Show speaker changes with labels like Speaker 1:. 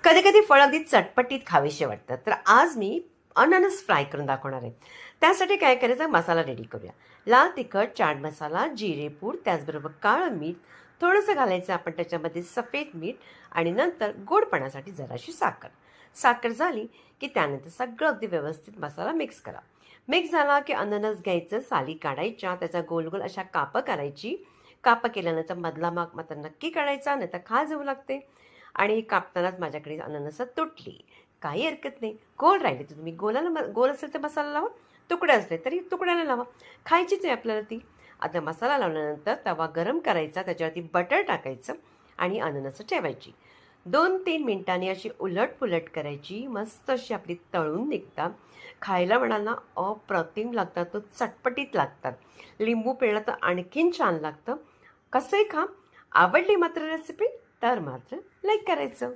Speaker 1: कधी कधी फळ अगदी चटपटीत खावीशी वाटतात, तर आज मी अननस फ्राय करून दाखवणार आहे. त्यासाठी काय करायचं, मसाला रेडी करूया. लाल तिखट, चाट मसाला, जिरेपूड, त्याचबरोबर काळं मीठ थोडंसं घालायचं आपण त्याच्यामध्ये, सफेद मीठ आणि नंतर गोडपणासाठी जराशी साखर. साखर झाली की त्यानंतर सगळं अगदी व्यवस्थित मसाला मिक्स करा. मिक्स झाला की अननस घ्यायचं, साली काढायच्या, त्याचा गोल गोल अशा कापं करायची. कापं केल्यानंतर मधला माग मात्र नक्की काढायचा, नाही तर खाज येऊ लागते. आणि कापतानाच माझ्याकडे अननस तुटली, काही हरकत नाही, गोल राहिली तर तुम्ही गोलाला गोल असेल तर मसाला लावा, तुकडे असले तरी तुकड्याला लावा, खायचीच आहे आपल्याला ती. आता मसाला लावल्यानंतर तवा गरम करायचा, त्याच्यावरती बटर टाकायचं आणि अननस ठेवायची. 2-3 मिनिटांनी अशी उलट पुलट करायची, मस्त अशी आपली तळून निघतात. खायला म्हणाल ना, अप्रतिम लागतात, तो चटपटीत लागतात. लिंबू पिळलं तर आणखीन छान लागतं. कसंही खा. आवडली मात्र रेसिपी तर मात्र लाईक करायचं.